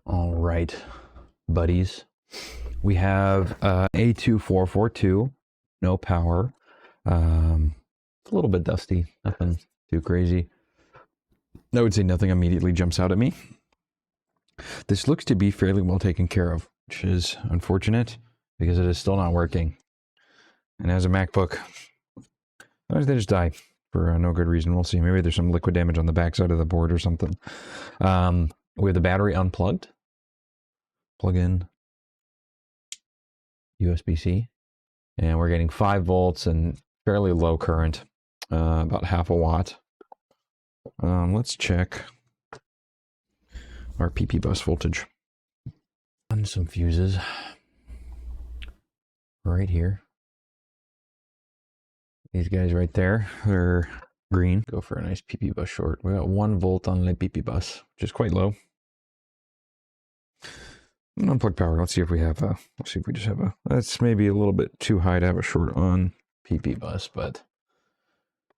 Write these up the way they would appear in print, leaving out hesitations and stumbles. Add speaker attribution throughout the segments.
Speaker 1: All right, buddies. We have A2442, no power. It's a little bit dusty, nothing too crazy. I would say nothing immediately jumps out at me. This looks to be fairly well taken care of, which is unfortunate because it is still not working. And as a MacBook, sometimes they just die for no good reason. We'll see. Maybe there's some liquid damage on the backside of the board or something. We have the battery unplugged. Plug in USB-C. And we're getting 5 volts and fairly low current, about half a watt. Let's check our PP bus voltage. On some fuses right here. These guys right there, they're green. Go for a nice PP bus short. We got 1 volt on the PP bus, which is quite low. Unplug power. Let's see if we have a, let's see if we just have a, that's maybe a little bit too high to have a short on PP bus, but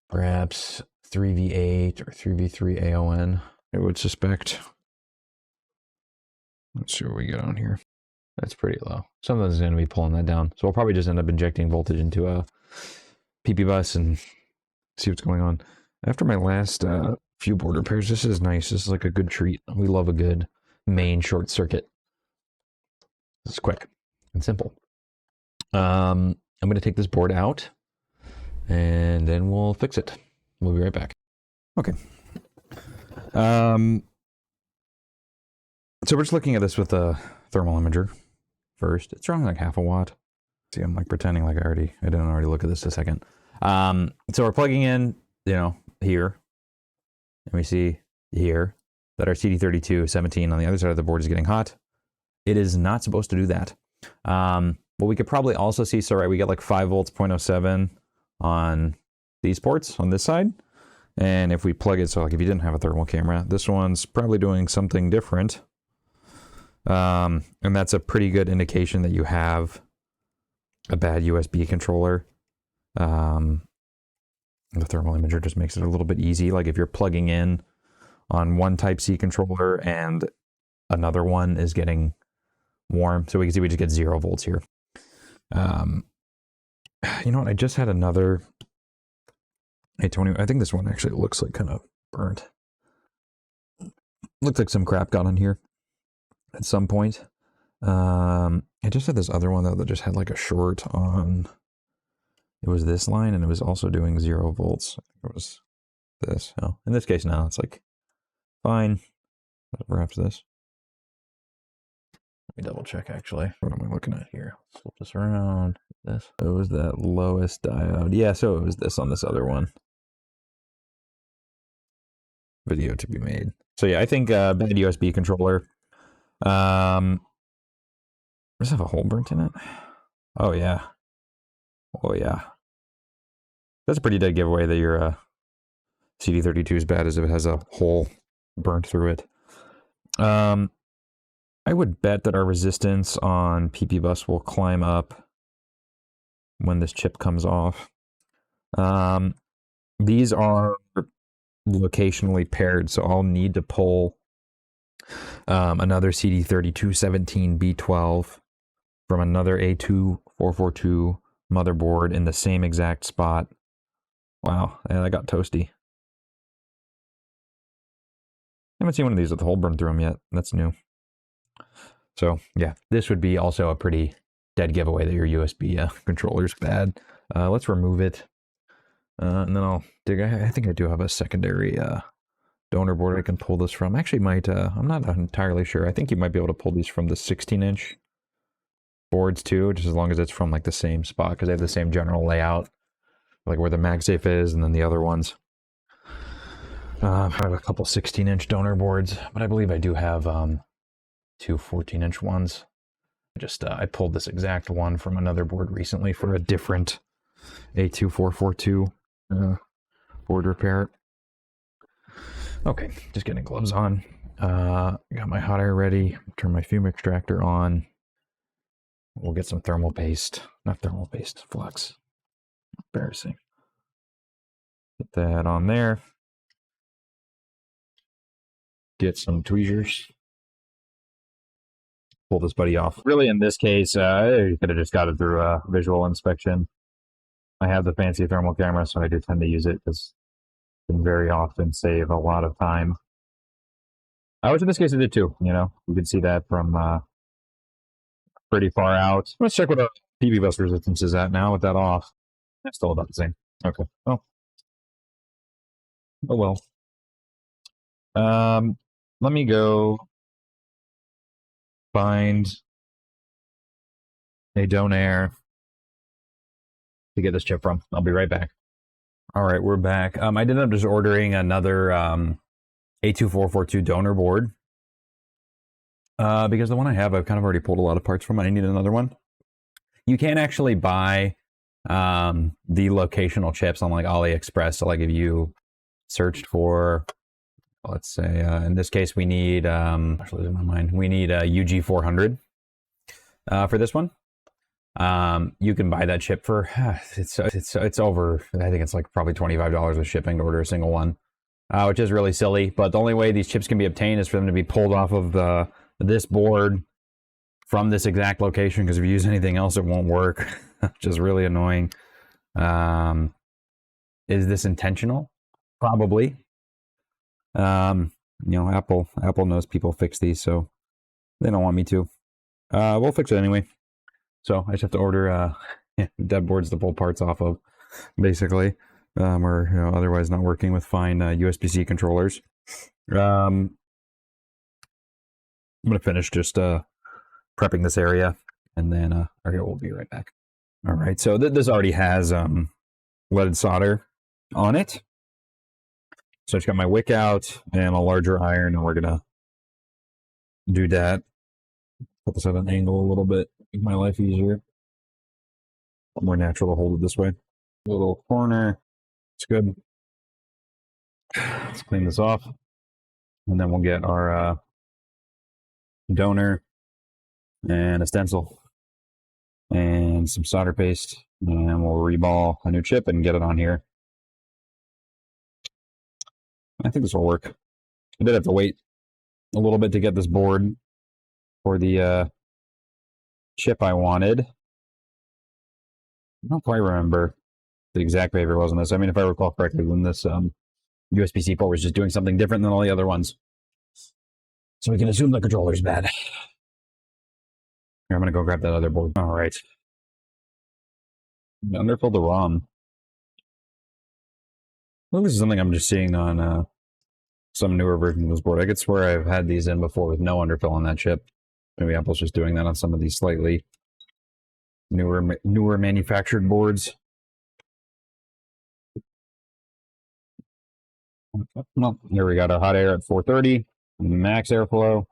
Speaker 1: perhaps 3V8 or 3V3 AON, I would suspect. Let's see what we get on here. That's pretty low. Something's going to be pulling that down. So we'll probably just end up injecting voltage into a PP bus and see what's going on. After my last few board repairs, this is nice. This is like a good treat. We love a good main short circuit. This is quick and simple. I'm going to take this board out and then we'll fix it. We'll be right back. Okay. So we're just looking at this with a thermal imager first. It's drawing like half a watt. See, I'm like pretending like I didn't already look at this a second. So we're plugging in, you know, here. And we see here that our CD3217 on the other side of the board is getting hot. It is not supposed to do that. What we could probably also see, so right, we get like 5 volts, 0.07 on these ports on this side. And if we plug it, so like if you didn't have a thermal camera, this one's probably doing something different. And that's a pretty good indication that you have a bad USB controller. The thermal imager just makes it a little bit easy. Like if you're plugging in on one type C controller and another one is getting warm. So we can see we just get 0 volts here. You know what? I just had another A20. I think this one actually looks like kind of burnt. Looks like some crap got on here at some point. I just had this other one though that just had like a short on. It was this line and it was also doing 0 volts. I think it was this. Oh, in this case now it's like fine. Perhaps this. Let me double check actually. What am I looking at here? Let's flip this around. This. It was that lowest diode. Yeah, so it was this on this other one. Video to be made. So yeah, I think bad USB controller. Does this have a hole burnt in it? Oh yeah. Oh yeah. That's a pretty dead giveaway that your CD32 is bad as if it has a hole burnt through it. I would bet that our resistance on PP bus will climb up when this chip comes off. These are locationally paired, so I'll need to pull another CD3217 B12 from another A2442 motherboard in the same exact spot. Wow, yeah, that got toasty. I haven't seen one of these with a hole burned through them yet. That's new. So yeah, this would be also a pretty dead giveaway that your USB controller's bad. Let's remove it. And then I'll dig. I think I do have a secondary donor board I can pull this from. Actually might, I'm not entirely sure. I think you might be able to pull these from the 16-inch boards too, just as long as it's from like the same spot, because they have the same general layout, like where the MagSafe is, and then the other ones. I have a couple 16-inch donor boards, but I believe I do have 2 14-inch ones. I pulled this exact one from another board recently for a different A2442 board repair. Okay, just getting gloves on. Got my hot air ready. Turn my fume extractor on. We'll get some thermal paste. Not thermal paste, flux. Embarrassing. Put that on there. Get some tweezers. pull this buddy off. Really, in this case, you could have just got it through visual inspection. I have the fancy thermal camera, so I do tend to use it because it can very often save a lot of time. Which in this case it did too, you know. You can see that from pretty far out. Let's check what our PV bus resistance is at now with that off. That's still about the same. Okay. Oh well. Let me go find a donaire to get this chip from. I'll be right back. All right, we're back. I did end up just ordering another A2442 donor board because the one I have, I've kind of already pulled a lot of parts from. I need another one. You can't actually buy the locational chips on like AliExpress. So like if you searched for, let's say, in this case, we need, actually in my mind, we need a UG400 for this one. You can buy that chip for, it's over, I think it's like probably $25 with shipping to order a single one, which is really silly. But the only way these chips can be obtained is for them to be pulled off of this board from this exact location, because if you use anything else, it won't work, which is really annoying. Is this intentional? Probably. You know, Apple knows people fix these, so they don't want me to. We'll fix it anyway. So I just have to order dead boards to pull parts off of, basically, or you know, otherwise not working with fine USB-C controllers. I'm gonna finish just prepping this area, and then okay, we'll be right back. All right, so this already has leaded solder on it. So I just got my wick out and a larger iron, and we're gonna do that. Put this at an angle a little bit, make my life easier. More natural to hold it this way. A little corner, it's good. Let's clean this off, and then we'll get our donor and a stencil and some solder paste, and we'll reball a new chip and get it on here. I think this will work. I did have to wait a little bit to get this board for the chip I wanted. I don't quite remember the exact behavior was on this. I mean, if I recall correctly, when this USB-C port was just doing something different than all the other ones. So we can assume the controller's bad. Here, I'm going to go grab that other board. All right. Underfill the ROM. Well, this is something I'm just seeing on some newer version of this board. I could swear I've had these in before with no underfill on that chip. Maybe Apple's just doing that on some of these slightly newer manufactured boards. Well, here we got our hot air at 430, max airflow.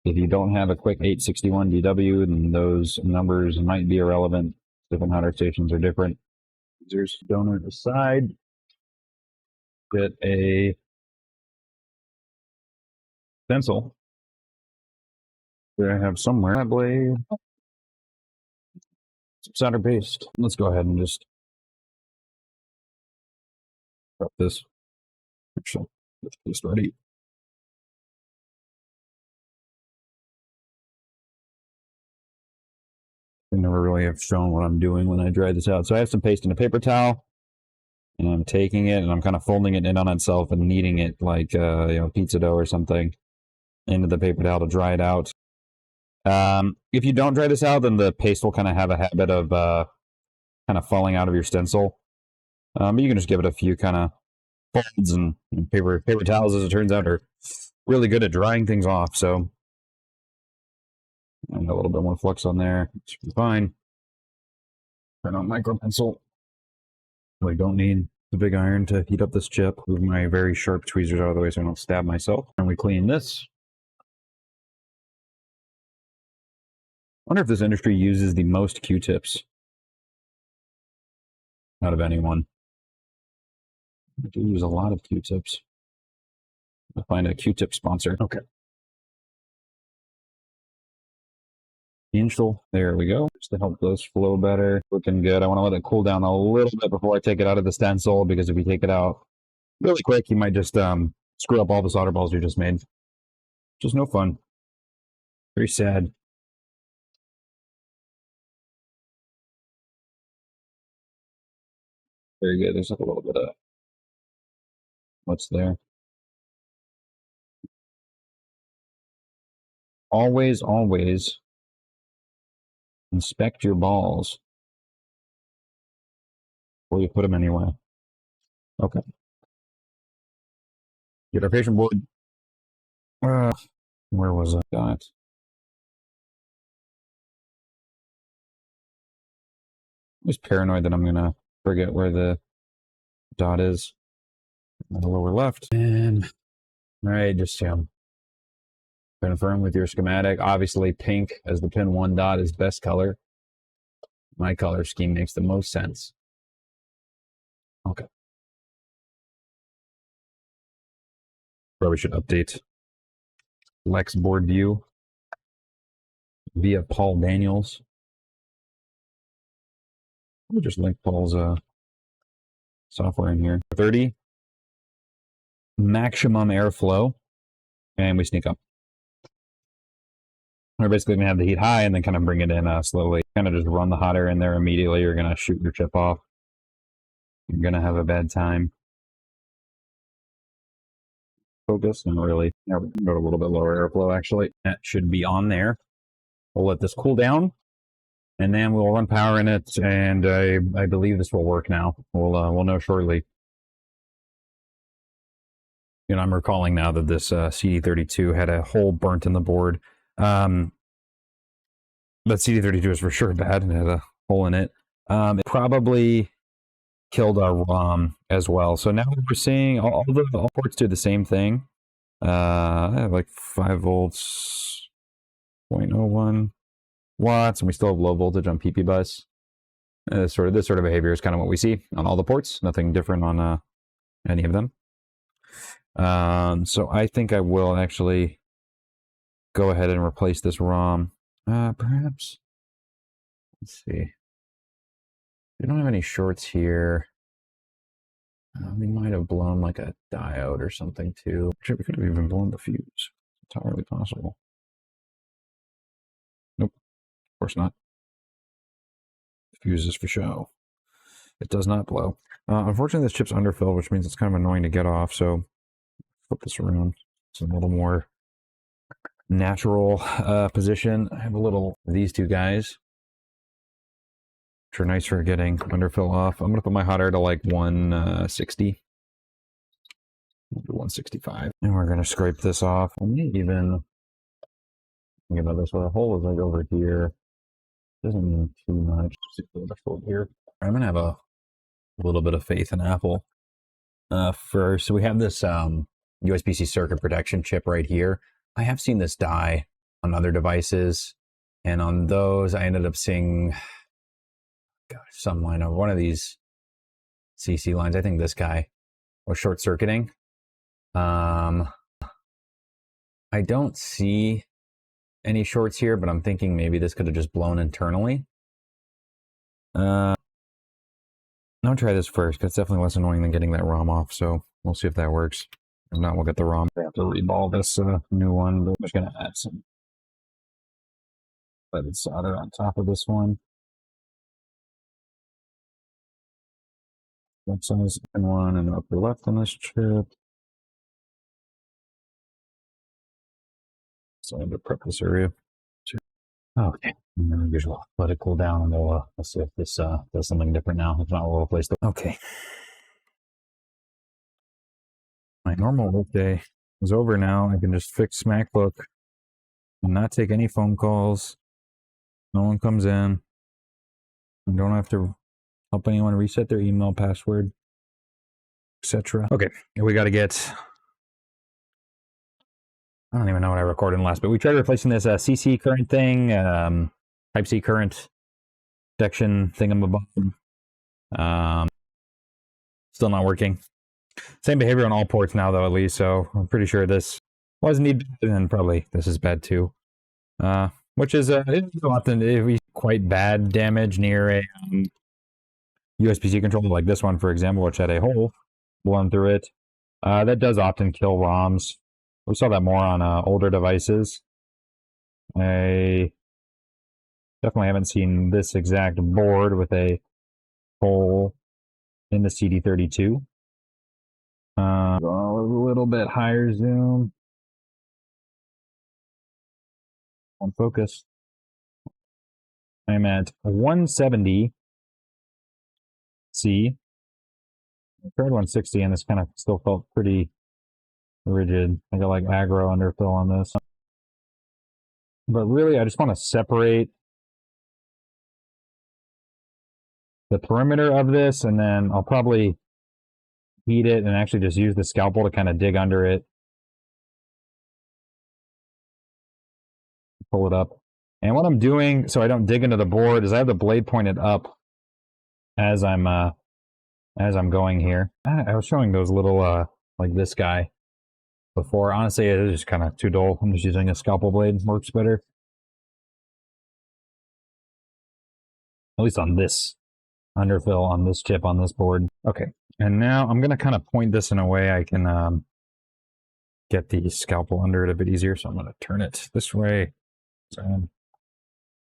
Speaker 1: If you don't have a quick 861 DW, then those numbers might be irrelevant. Different hot air stations are different. There's donor aside. Get a stencil that I have somewhere. I blade. Some solder paste. Let's go ahead and just prep this. Actually, let's get this ready. I never really have shown what I'm doing when I dry this out. So I have some paste in a paper towel, and I'm taking it and I'm kind of folding it in on itself and kneading it like you know, pizza dough or something into the paper towel to dry it out. If you don't dry this out, then the paste will kind of have a habit of kind of falling out of your stencil. But you can just give it a few kind of folds, and paper towels, as it turns out, are really good at drying things off. So and a little bit more flux on there, should be fine. Turn on micro pencil. I don't need the big iron to heat up this chip. Move my very sharp tweezers out of the way so I don't stab myself. And we clean this. I wonder if this industry uses the most Q-tips out of anyone. I do use a lot of Q-tips. I'll find a Q-tip sponsor. Okay. Inchel, there we go, just to help those flow better. Looking good. I want to let it cool down a little bit before I take it out of the stencil, because if you take it out really quick, you might just screw up all the solder balls you just made. Just no fun. Very sad. Very good. There's like a little bit of what's there. Always, always inspect your balls before you put them anywhere. Okay. Get our patient board. Where was I? Got it. I'm just paranoid that I'm gonna forget where the dot is. On the lower left. And all right, just confirm with your schematic. Obviously, pink as the pin 1 dot is best color. My color scheme makes the most sense. Okay. Probably should update Lex board view via Paul Daniels. We'll just link Paul's software in here. 30 maximum airflow, and we sneak up. We're basically gonna have the heat high and then kind of bring it in slowly. Kind of just run the hot air in there immediately. You're gonna shoot your chip off. You're gonna have a bad time. Focus, and really, now we can go to a little bit lower airflow actually. That should be on there. We'll let this cool down, and then we'll run power in it, and I believe this will work now. We'll know shortly. You know, I'm recalling now that this CD32 had a hole burnt in the board. But CD32 is for sure bad and had a hole in it. It probably killed our ROM as well. So now we're seeing all ports do the same thing. I have like 5 volts, 0.01 watts, and we still have low voltage on PP bus. This sort of behavior is kind of what we see on all the ports. Nothing different on any of them. So I think I will actually go ahead and replace this ROM. Perhaps. Let's see. We don't have any shorts here. We might have blown like a diode or something too. We could have even blown the fuse. It's entirely possible. Nope. Of course not. The fuse is for show. It does not blow. Unfortunately, this chip's underfilled, which means it's kind of annoying to get off. So flip this around. It's a little more natural position. I have a little these two guys, which are nice for getting underfill off. I'm gonna put my hot air to like 160, 165, and we're gonna scrape this off. I may even think about this. Where the hole is like over here. Doesn't mean too much. Just a little bit here. I'm gonna have a little bit of faith in Apple. First, so we have this USB-C circuit protection chip right here. I have seen this die on other devices, and on those I ended up seeing, some line of one of these CC lines. I think this guy was short circuiting. I don't see any shorts here, but I'm thinking maybe this could have just blown internally. I'll try this first, because it's definitely less annoying than getting that ROM off, so we'll see if that works. If not, we'll get the ROM. I have to reball this new one, but I'm just going to add some leaded solder on top of this one. Left size and one and upper left on this chip. So I have to prep this area. Okay, and then usual. Let it cool down, and we'll see if this does something different now. If not, we'll replace the. Okay. My normal workday is over now. I can just fix MacBook and not take any phone calls. No one comes in. I don't have to help anyone reset their email password, etc. Okay, we got to get. I don't even know what I recorded last, but we tried replacing this CC current thing, Type C current protection thingamabob. Still not working. Same behavior on all ports now, though, at least. So I'm pretty sure this wasn't bad, and probably this is bad too. Which is often quite bad damage near a USB-C controller like this one, for example, which had a hole blown through it. That does often kill ROMs. We saw that more on older devices. I definitely haven't seen this exact board with a hole in the CD32. A little bit higher zoom. On focus. I'm at 170 C. I tried 160 and this kind of still felt pretty rigid. I got like aggro underfill on this. But really, I just want to separate the perimeter of this, and then I'll probably heat it and actually just use the scalpel to kind of dig under it. Pull it up. And what I'm doing, so I don't dig into the board, is I have the blade pointed up as I'm going here. I was showing those little, like this guy before. Honestly, it is just kind of too dull. I'm just using a scalpel blade. Works better. At least on this underfill, on this chip, on this board. Okay, and now I'm going to kind of point this in a way I can get the scalpel under it a bit easier. So I'm going to turn it this way. So I'm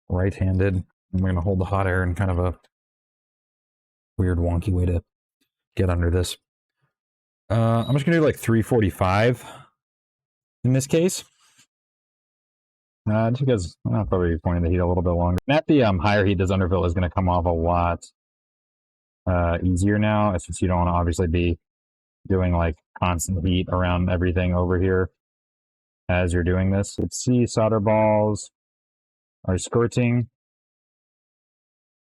Speaker 1: right-handed. I'm going to hold the hot air in kind of a weird, wonky way to get under this. I'm just going to do like 345 in this case. Just because I'll probably be pointing the heat a little bit longer. And at the higher heat, this underfill is going to come off a lot easier now, since you don't want to obviously be doing like constant heat around everything over here as you're doing this. Let's see, solder balls are squirting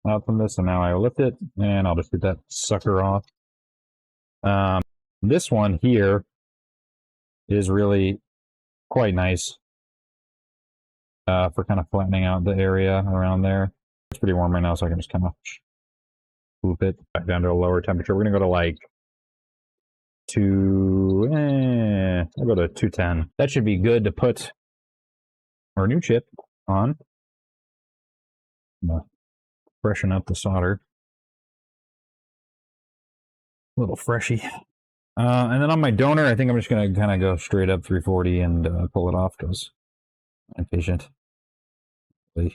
Speaker 1: out from this, and now I lift it, and I'll just get that sucker off. This one here is really quite nice for kind of flattening out the area around there. It's pretty warm right now, so I can just kind of swoop it back down to a lower temperature. We're gonna go to like I'll go to 210. That should be good to put our new chip on. Freshen up the solder. A little freshy. And then on my donor, I think I'm just going to kind of go straight up 340 and pull it off because I'm patient. You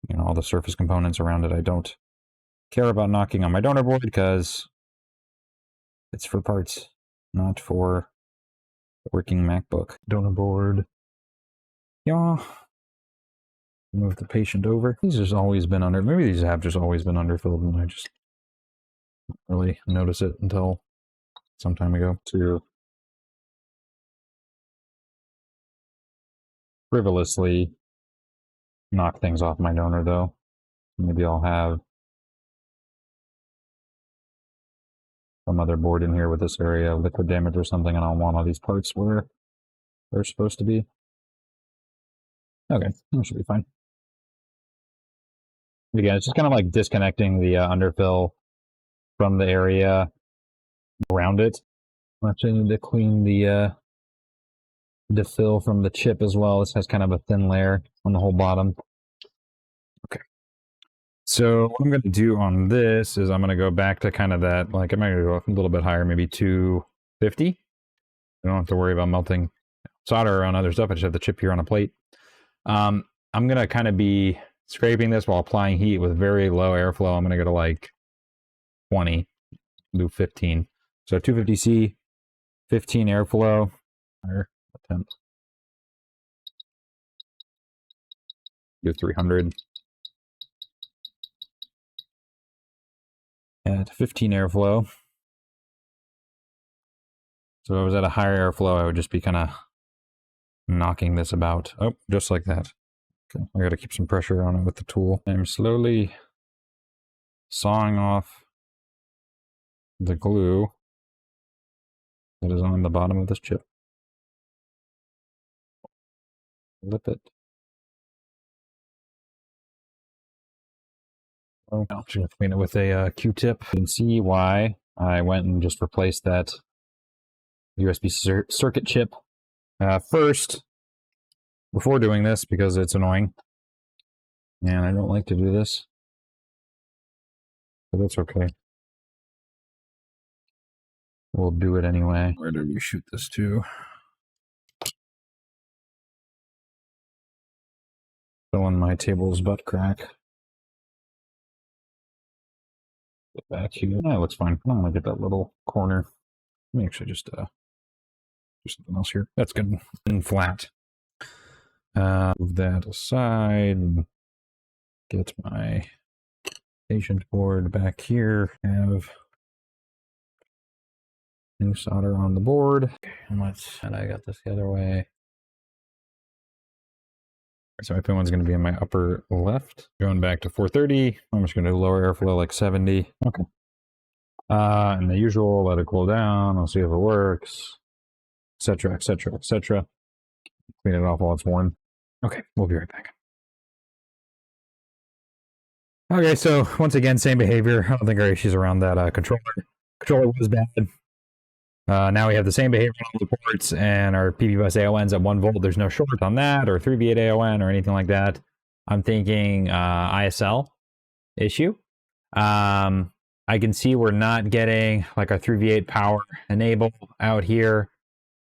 Speaker 1: know, all the surface components around it, I don't care about knocking on my donor board because it's for parts, not for working MacBook. Donor board. Yeah. Move the patient over. These have always been under, maybe these have just always been underfilled and I just didn't really notice it until some time ago. To frivolously knock things off my donor though. Maybe I'll have some other board in here with this area of liquid damage or something, and I'll want all these parts where they're supposed to be. Okay, that should be fine. Again, it's just kind of like disconnecting the underfill from the area around it. I actually need to clean the fill from the chip as well. This has kind of a thin layer on the whole bottom. Okay. So what I'm going to do on this is I'm going to go back to kind of that, like I'm going to go a little bit higher, maybe 250. I don't have to worry about melting solder on other stuff. I just have the chip here on a plate. I'm going to kind of be scraping this while applying heat with very low airflow. I'm going to go to like 20, do 15. So 250C, 15 airflow. Higher attempt. Do 300. At 15 airflow. So if I was at a higher airflow, I would just be kind of knocking this about. Oh, just like that. Okay, I got to keep some pressure on it with the tool. I'm slowly sawing off the glue that is on the bottom of this chip. Lip it. Oh, I'm just going to clean it with a Q-tip. You can see why I went and just replaced that USB circuit chip first before doing this because it's annoying. And I don't like to do this. But that's okay. We'll do it anyway. Where did we shoot this to? Filling my table's butt crack. Get back here. That looks fine. I'm gonna get that little corner. Let me actually just do something else here. That's good and flat. Move that aside and get my patient board back here. Have new solder on the board. Okay, and I got this the other way. So my pin one's going to be in my upper left. Going back to 430. I'm just going to lower airflow like 70. Okay. And the usual, let it cool down. I'll see if it works, etc., etc., etc. Clean it off while it's warm. Okay, we'll be right back. Okay, so once again, same behavior. I don't think our issues around that controller. Controller was bad. Now we have the same behavior on the ports, and our PV bus AON's at 1 volt. There's no short on that, or 3V8 AON, or anything like that. I'm thinking ISL issue. I can see we're not getting like our 3V8 power enable out here,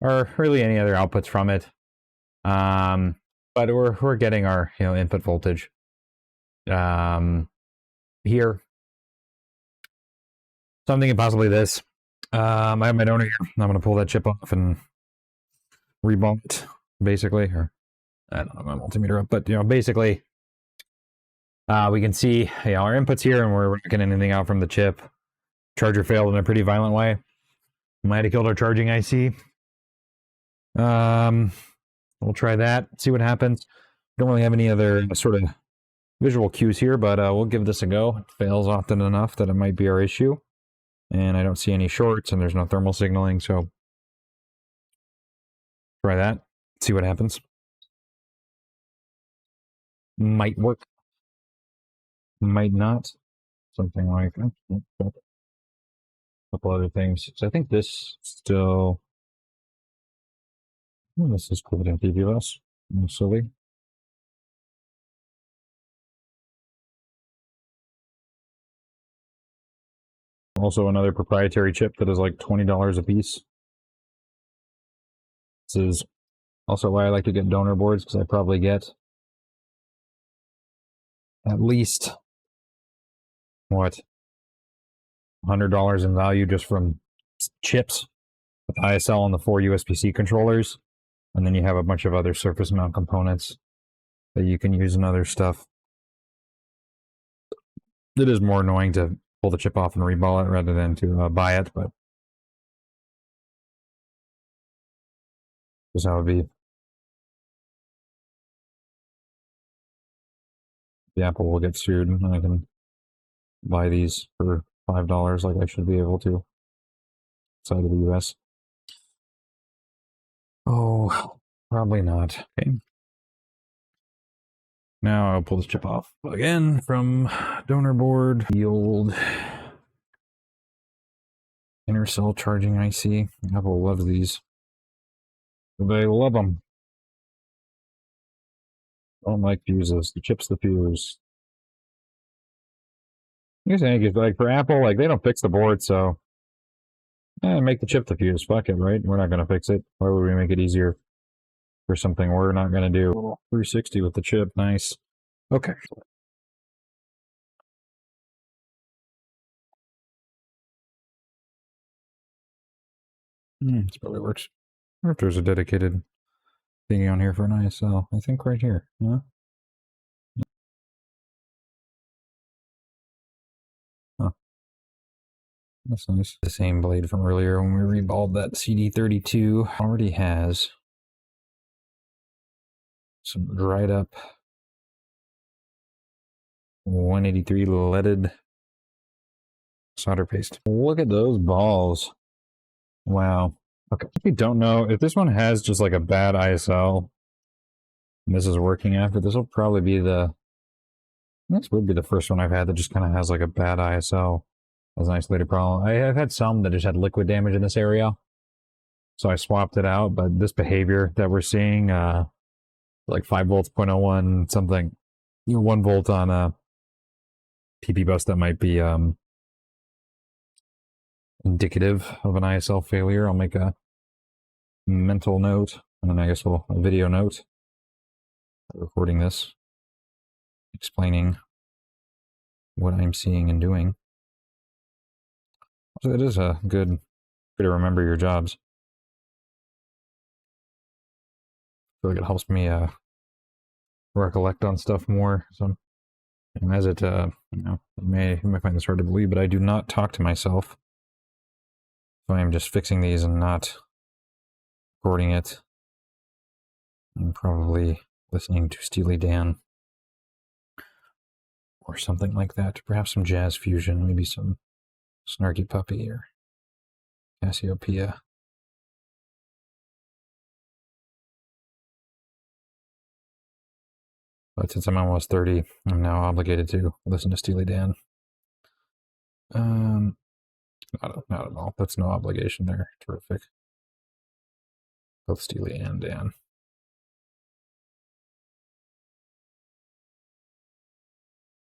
Speaker 1: or really any other outputs from it. But we're getting our input voltage here. So I'm thinking possibly this. I have my donor here. I'm going to pull that chip off and rebump it, basically. Or I don't have my multimeter up, but basically, we can see our inputs here, and we're not getting anything out from the chip. Charger failed in a pretty violent way. Might have killed our charging IC. We'll try that, see what happens. Don't really have any other sort of visual cues here, but we'll give this a go. It fails often enough that it might be our issue. And I don't see any shorts, and there's no thermal signaling, so try that, see what happens. Might work. Might not. Something like that. A couple other things. So I think this still... Oh, this is cool in PVS. No silly. Also another proprietary chip that is like $20 a piece. This is also why I like to get donor boards, because I probably get at least, what, $100 in value just from chips with ISL and the 4 USB-C controllers. And then you have a bunch of other surface mount components that you can use in other stuff. It is more annoying to pull the chip off and reball it rather than to buy it, but that's how it would be. The Apple will get sued, and I can buy these for $5 like I should be able to outside of the US. Oh, probably not. Okay. Now I'll pull this chip off again from donor board. The old inner cell charging IC. Apple loves these. They love them. Don't like fuses. The chip's the fuse. I guess like for Apple, like they don't fix the board, so make the chip the fuse. Fuck it, right? We're not gonna fix it. Why would we make it easier for something we're not gonna do? 360 with the chip, nice. Okay. This probably works. I wonder if there's a dedicated thingy on here for an ISL. I think right here. Yeah. Huh. That's nice. The same blade from earlier when we reballed that CD32 already has some dried up 183 leaded solder paste. Look at those balls. Wow. Okay. If you don't know, if this one has just like a bad ISL and this is working after, this will probably be this would be the first one I've had that just kind of has like a bad ISL. That's an isolated problem. I've had some that just had liquid damage in this area, so I swapped it out. But this behavior that we're seeing, like 5 volts, 0.01 something, 1 volt on a PP bus, that might be indicative of an ISL failure. I'll make a mental note, and then I guess a video note recording this. explaining what I'm seeing and doing. So it is a good way to remember your jobs. I feel like it helps me recollect on stuff more. So as it, you might find this hard to believe, but I do not talk to myself. So I'm just fixing these and not recording it. I'm probably listening to Steely Dan or something like that. Perhaps some jazz fusion, maybe some Snarky Puppy or Cassiopeia. But since I'm almost 30, I'm now obligated to listen to Steely Dan. Not at all. That's no obligation there. Terrific. Both Steely and Dan.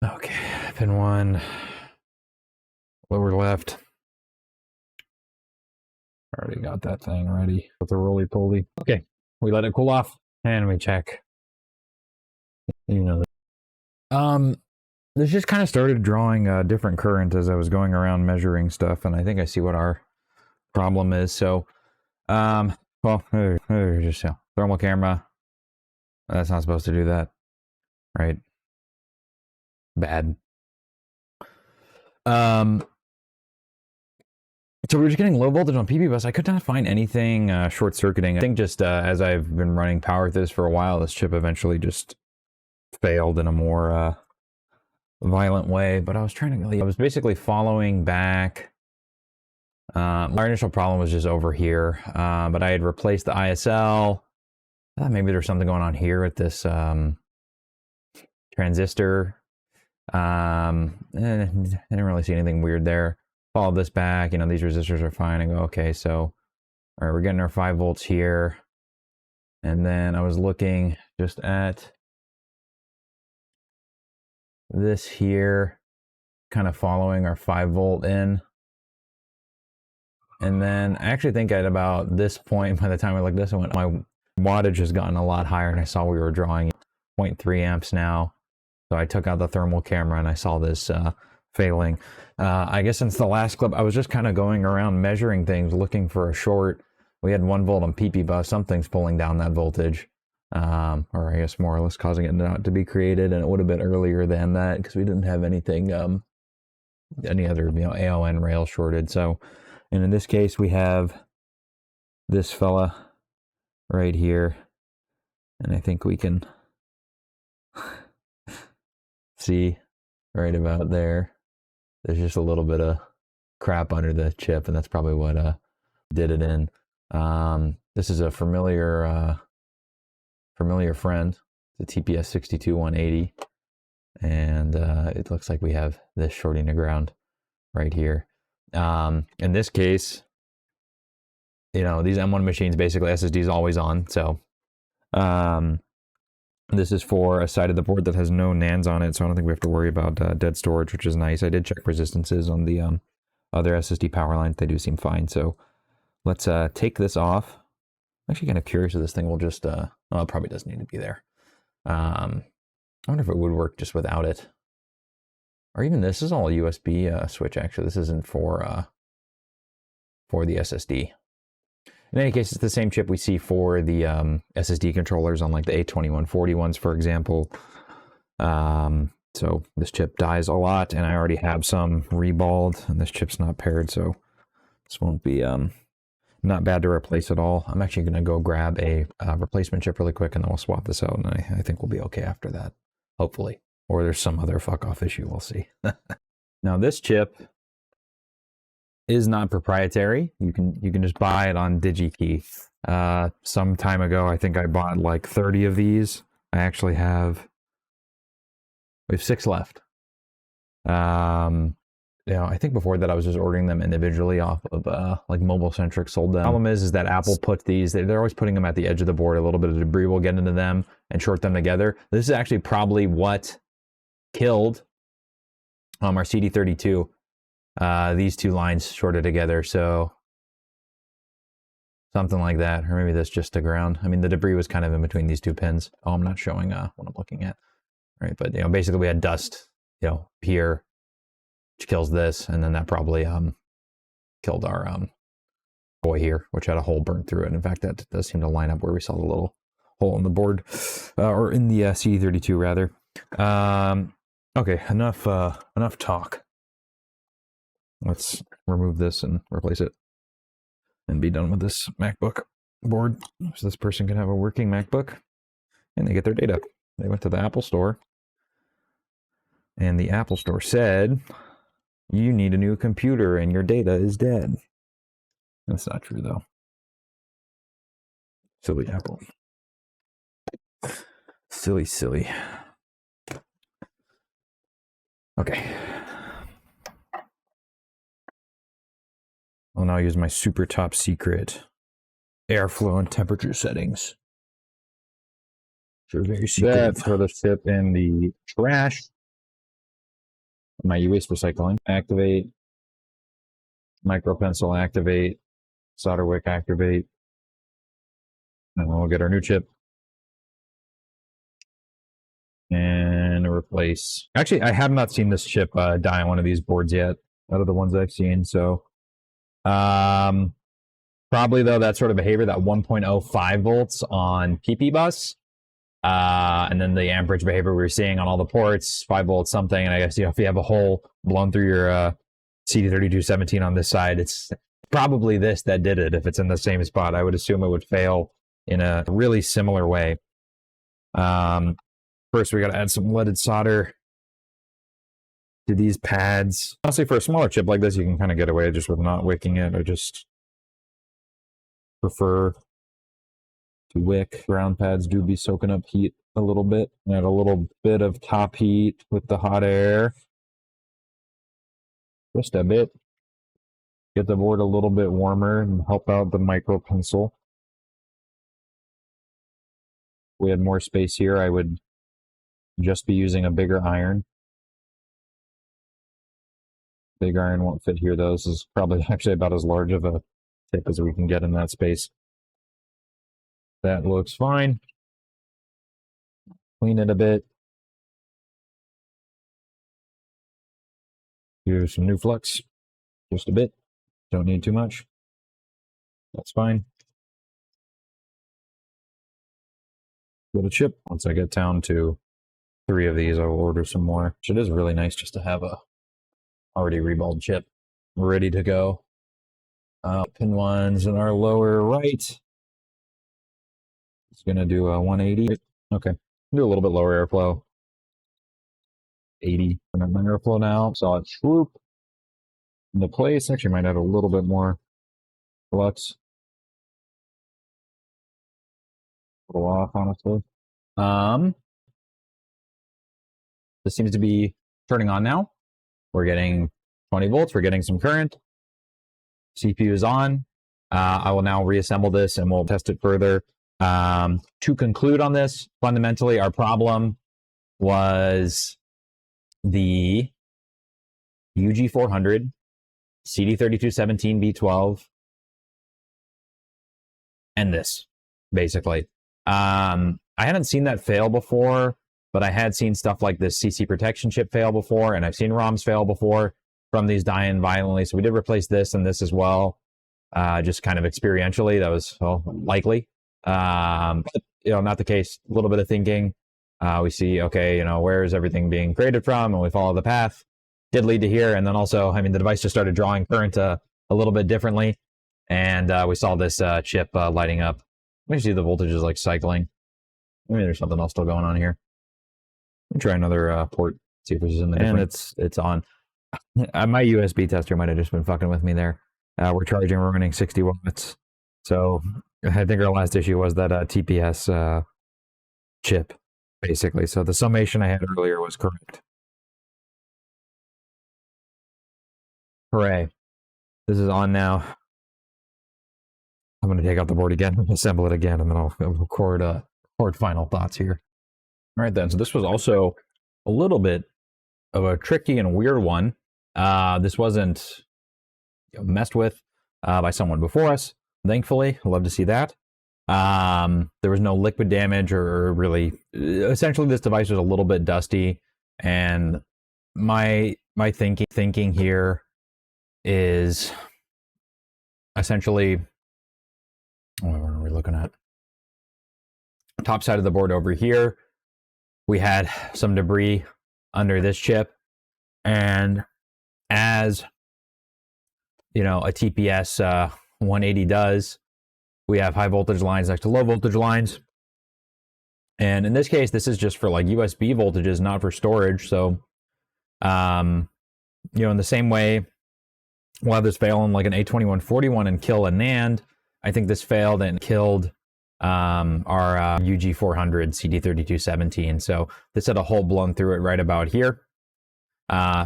Speaker 1: Okay, pin 1. Lower left. Already got that thing ready with the roly-poly. Okay, we let it cool off and we check. You know. This just kind of started drawing a different current as I was going around measuring stuff, and I think I see what our problem is. So, well, just thermal camera. That's not supposed to do that, right? Bad. So we're just getting low voltage on PP bus. I could not find anything short-circuiting. I think just as I've been running power with this for a while, this chip eventually just failed in a more violent way. But I was basically following back. Our initial problem was just over here, but I had replaced the ISL. I thought maybe there's something going on here with this transistor. I didn't really see anything weird there. Follow this back, these resistors are fine. I go, okay, so, all right, we're getting our 5 volts here. And then I was looking just at this here, kind of following our 5 volt in. And then I actually think at about this point, by the time I looked at this, my wattage has gotten a lot higher, and I saw we were drawing 0.3 amps now. So I took out the thermal camera and I saw this failing. I guess since the last clip, I was just kind of going around measuring things, looking for a short. We had 1 volt on PP bus. Something's pulling down that voltage, or I guess more or less causing it not to be created. And it would have been earlier than that because we didn't have anything, any other AON rail shorted. So, and in this case, we have this fella right here, and I think we can see right about there. There's just a little bit of crap under the chip, and that's probably what did it in. This is a familiar friend, the TPS62180, and it looks like we have this shorting to ground right here. In this case, these M1 machines, basically SSD is always on, so this is for a side of the board that has no NANDs on it, so I don't think we have to worry about dead storage, which is nice. I did check resistances on the other SSD power lines. They do seem fine, so let's take this off. I'm actually kind of curious if this thing will just, well, it probably doesn't need to be there. I wonder if it would work just without it. Or even this is all a USB switch, actually. This isn't for the SSD. In any case, it's the same chip we see for the SSD controllers on like the A2442 ones, for example. So this chip dies a lot, and I already have some reballed, and this chip's not paired, so this won't be not bad to replace at all. I'm actually going to go grab a replacement chip really quick, and then we'll swap this out, and I think we'll be okay after that, hopefully. Or there's some other fuck-off issue, we'll see. Now this chip is not proprietary. You can just buy it on DigiKey. Some time ago, I think I bought like 30 of these. I actually we have 6 left. I think before that I was just ordering them individually off of like Mobile Centric sold them. The problem is that Apple put these, they're always putting them at the edge of the board. A little bit of debris will get into them and short them together. This is actually probably what killed our CD32. These 2 lines shorted together, so something like that, or maybe that's just to ground. I mean, the debris was kind of in between these 2 pins. Oh, I'm not showing what I'm looking at right? But, you know, basically we had dust, you know, here, which kills this, and then that probably killed our boy here, which had a hole burnt through it. In fact, that does seem to line up where we saw the little hole in the board, or in the CD32 rather. Okay, enough talk. Let's remove this and replace it and be done with this MacBook board, so this person can have a working MacBook and they get their data. They went to the Apple store and the Apple store said, you need a new computer and your data is dead. That's not true though. Silly Apple. Silly. Okay. I'll now use my super top secret airflow and temperature settings. Sure, very secret. Throw the chip in the trash. My e-waste recycling. Activate. Micro pencil activate. Solder wick activate. And then we'll get our new chip. And replace. Actually, I have not seen this chip die on one of these boards yet, out of the ones I've seen. So, probably though that sort of behavior, that 1.05 volts on PP bus, and then the amperage behavior we were seeing on all the ports, 5 volts something. And I guess, you know, if you have a hole blown through your CD3217 on this side, it's probably this that did it. If it's in the same spot, I would assume it would fail in a really similar way. First, we got to add some leaded solder to these pads. Honestly, for a smaller chip like this, you can kind of get away just with not wicking it. I just prefer to wick. Ground pads do be soaking up heat a little bit. Add a little bit of top heat with the hot air. Just a bit. Get the board a little bit warmer and help out the micro pencil. If we had more space here, I would just be using a bigger iron. Big iron won't fit here though. This is probably actually about as large of a tip as we can get in that space. That looks fine. Clean it a bit. Use some new flux. Just a bit. Don't need too much. That's fine. Get a chip. Once I get down to 3 of these, I will order some more. It is really nice just to have a already reballed chip ready to go. Pin ones in our lower right. It's gonna do a 180. Okay, do a little bit lower airflow. 80 for my airflow now. Solid swoop into place. Actually, might add a little bit more flux. A little off, honestly. This seems to be turning on now. We're getting 20 volts. We're getting some current. CPU is on. I will now reassemble this and we'll test it further. To conclude on this, fundamentally, our problem was the UG400, CD3217 B12, and this, basically. I hadn't seen that fail before, but I had seen stuff like this CC protection chip fail before, and I've seen ROMs fail before from these dying violently. So we did replace this and this as well, just kind of experientially. That was likely, but you know, not the case. A little bit of thinking, we see, okay, you know, where is everything being created from, and we follow the path. Did lead to here, and then also, I mean, the device just started drawing current a little bit differently, and we saw this chip lighting up. Let me see the voltage is like cycling. Maybe there's something else still going on here. Let me try another port, see if this is in there. And it's on. My USB tester might have just been fucking with me there. We're running 60 watts. So I think our last issue was that TPS chip, basically. So the summation I had earlier was correct. Hooray. This is on now. I'm going to take out the board again, assemble it again, and then I'll record final thoughts here. All right, then. So this was also a little bit of a tricky and weird one. This wasn't messed with by someone before us, thankfully. I'd love to see that. There was no liquid damage or really, essentially this device was a little bit dusty, and my thinking here is essentially, what are we looking at? Top side of the board over here, we had some debris under this chip, and as you know, a TPS 180 does, we have high voltage lines next to low voltage lines. And in this case, this is just for like USB voltages, not for storage. So, you know, in the same way, we'll have this fail on like an A2441 and kill a NAND. I think this failed and killed our UG400 CD3217. So this had a hole blown through it right about here.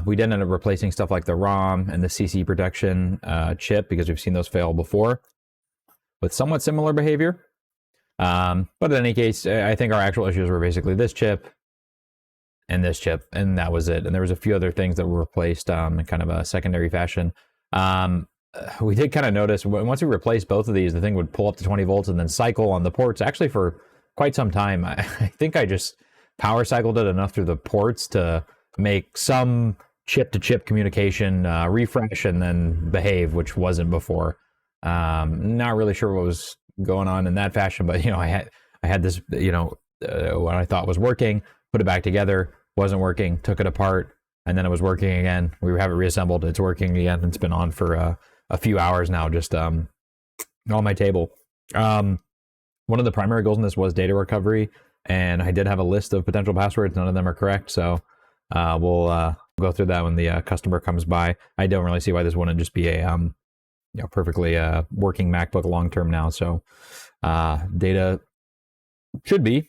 Speaker 1: We did end up replacing stuff like the ROM and the CC protection chip, because we've seen those fail before with somewhat similar behavior. But in any case, I think our actual issues were basically this chip, and that was it. And there was a few other things that were replaced in kind of a secondary fashion. We did kind of notice once we replaced both of these, the thing would pull up to 20 volts and then cycle on the ports actually for quite some time. I think I just power cycled it enough through the ports to make some chip-to-chip communication refresh and then behave, which wasn't before. Not really sure what was going on in that fashion, but you know, I had this, you know, what I thought was working, put it back together, wasn't working, took it apart, and then it was working again. We have it reassembled, it's working again. It's been on for a few hours now, just on my table. One of the primary goals in this was data recovery, and I did have a list of potential passwords. None of them are correct, so we'll go through that when the customer comes by. I don't really see why this wouldn't just be a you know, perfectly working MacBook long term now. So data should be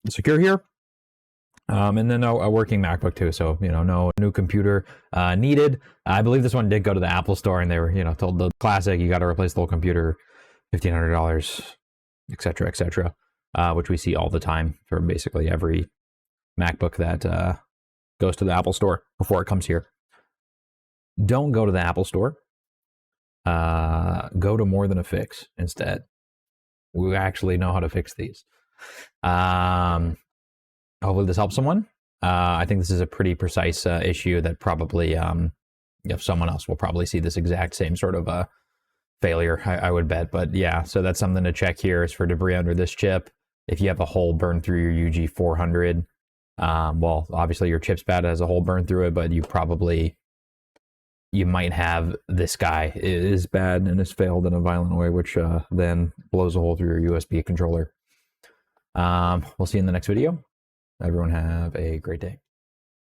Speaker 1: secure here. And then a working MacBook too. So, you know, no new computer needed. I believe this one did go to the Apple store, and they were, you know, told the classic, you got to replace the whole computer, $1,500, etc., etc., which we see all the time for basically every MacBook that goes to the Apple store before it comes here. Don't go to the Apple store. Go to More Than a Fix instead. We actually know how to fix these. Hopefully this helps someone. I think this is a pretty precise issue that probably, if someone else will probably see this exact same sort of failure, I would bet. But yeah, so that's something to check here, is for debris under this chip. If you have a hole burned through your UG400, well, obviously your chip's bad, it has a hole burned through it, but you might have this guy is bad and has failed in a violent way, which then blows a hole through your USB controller. We'll see you in the next video. Everyone have a great day.